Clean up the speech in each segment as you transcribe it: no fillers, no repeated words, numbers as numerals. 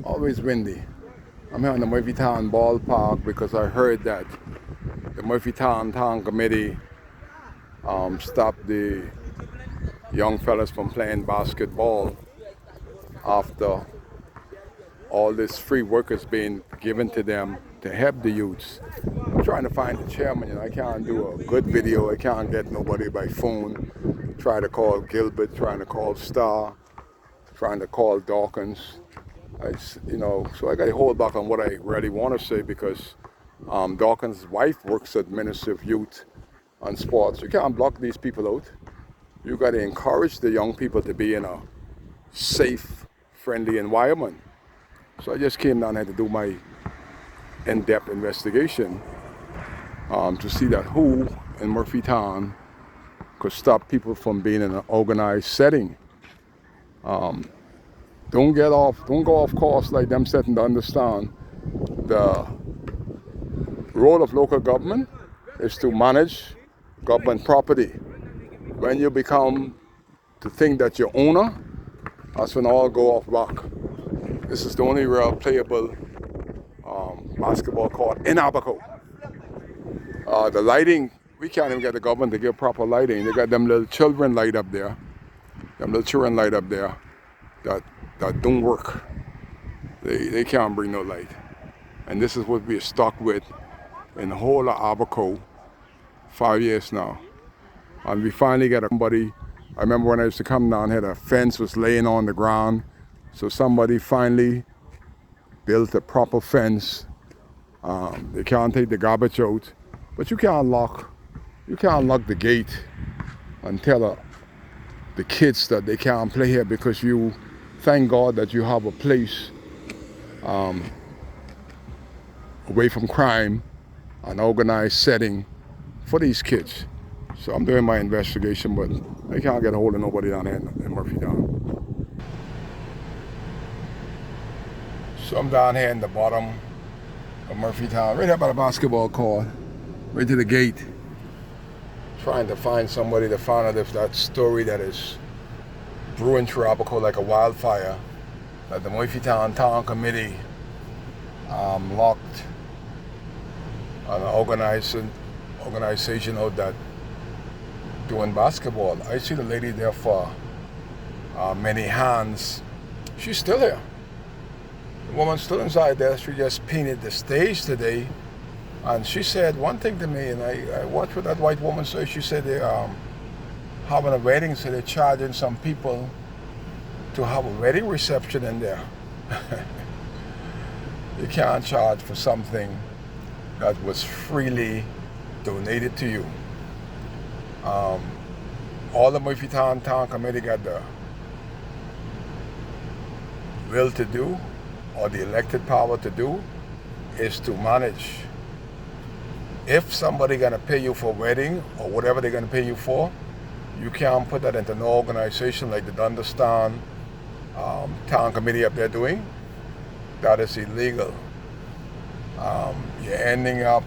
Always windy. I'm here on the Murphytown ballpark because I heard that the Murphytown Town Committee stopped the young fellas from playing basketball after all this free work is being given to them to help the youths. I'm trying to find the chairman. I can't do a good video. I can't get nobody by phone. Try to call Gilbert, trying to call Starr, trying to call Dawkins. So I got to hold back on what I really want to say because Dawkins' wife works at Ministry of Youth and Sports. You can't block these people out. You got to encourage the young people to be in a safe, friendly environment. So I just came down here to do my in-depth investigation to see that who in Murphytown could stop people from being in an organized setting. Don't go off course like them setting to understand the role of local government is to manage government property. When you become to think that you're owner, that's when all go off rock. This is the only real playable basketball court in Abaco. The lighting, we can't even get the government to give proper lighting. They got them little children light up there. That don't work. They can't bring no light. And this is what we're stuck with in the whole of Abaco 5 years now. And we finally got somebody. I remember when I used to come down here, the fence was laying on the ground. So somebody finally built a proper fence. They can't take the garbage out, but you can't lock the gate and tell the kids that they can't play here because you thank God that you have a place away from crime, an organized setting for these kids. So I'm doing my investigation, but I can't get a hold of nobody down here in Murphytown. So I'm down here in the bottom of Murphytown, right here by the basketball court, right to the gate, trying to find somebody to find out if that story that is brewing through Abaco like a wildfire, that the Murphytown Town Committee locked an organization out that doing basketball. I see the lady there for many hands. She's still here. The woman's still inside there. She just painted the stage today. And she said one thing to me, and I watched what that white woman said. She said they're having a wedding, so they're charging some people to have a wedding reception in there. You can't charge for something that was freely donated to you. All the Murphytown Town Committee got the will to do, or the elected power to do, is to manage. If somebody gonna pay you for a wedding or whatever they're gonna pay you for, you can't put that into no organization like the Dundastan Town Committee up there doing. That is illegal. You're ending up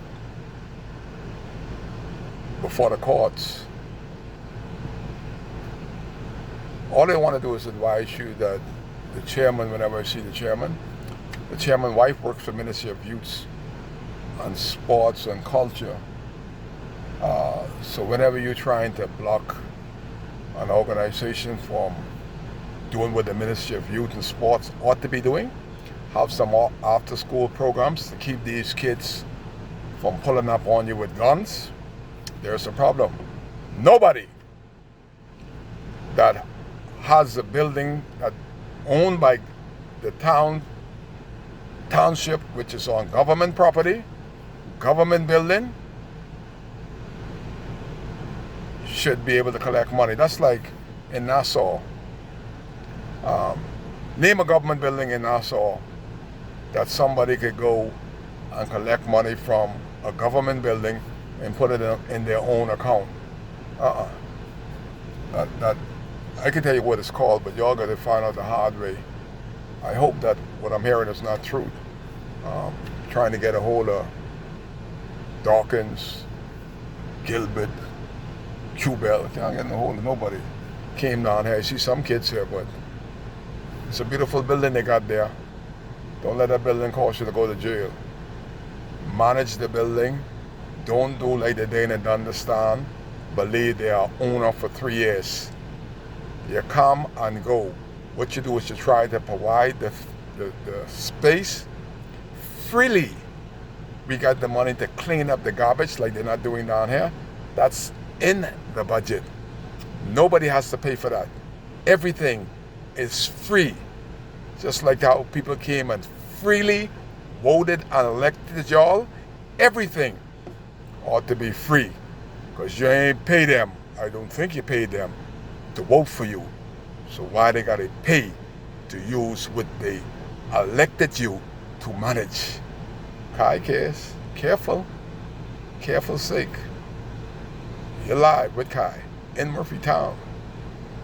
before the courts. All they want to do is advise you that the chairman, whenever I see the chairman's wife works for Ministry of Youth and Sports and Culture. So whenever you're trying to block an organization from doing what the Ministry of Youth and Sports ought to be doing, have some after-school programs to keep these kids from pulling up on you with guns, there's a problem. Nobody that has a building that owned by the township, which is on government property, government building, should be able to collect money. That's like in Nassau. Name a government building in Nassau that somebody could go and collect money from a government building and put it in their own account. That I can tell you what it's called, but y'all got to find out the hard way. I hope that what I'm hearing is not true. Trying to get a hold of Dawkins, Gilbert, Cubell. Can't get a hold of nobody. Came down here. I see some kids here, but it's a beautiful building they got there. Don't let that building cause you to go to jail. Manage the building. Don't do like the Dana Dunderstan. Believe they are owner for 3 years. You come and go. What you do is you try to provide the space freely. We got the money to clean up the garbage like they're not doing down here. That's in the budget. Nobody has to pay for that. Everything is free. Just like how people came and freely voted and elected y'all, everything ought to be free. Because you ain't pay them, I don't think you paid them, to vote for you. So why they gotta pay to use what they elected you to manage? Kai case, careful sake. You're live with Kai in Murphytown.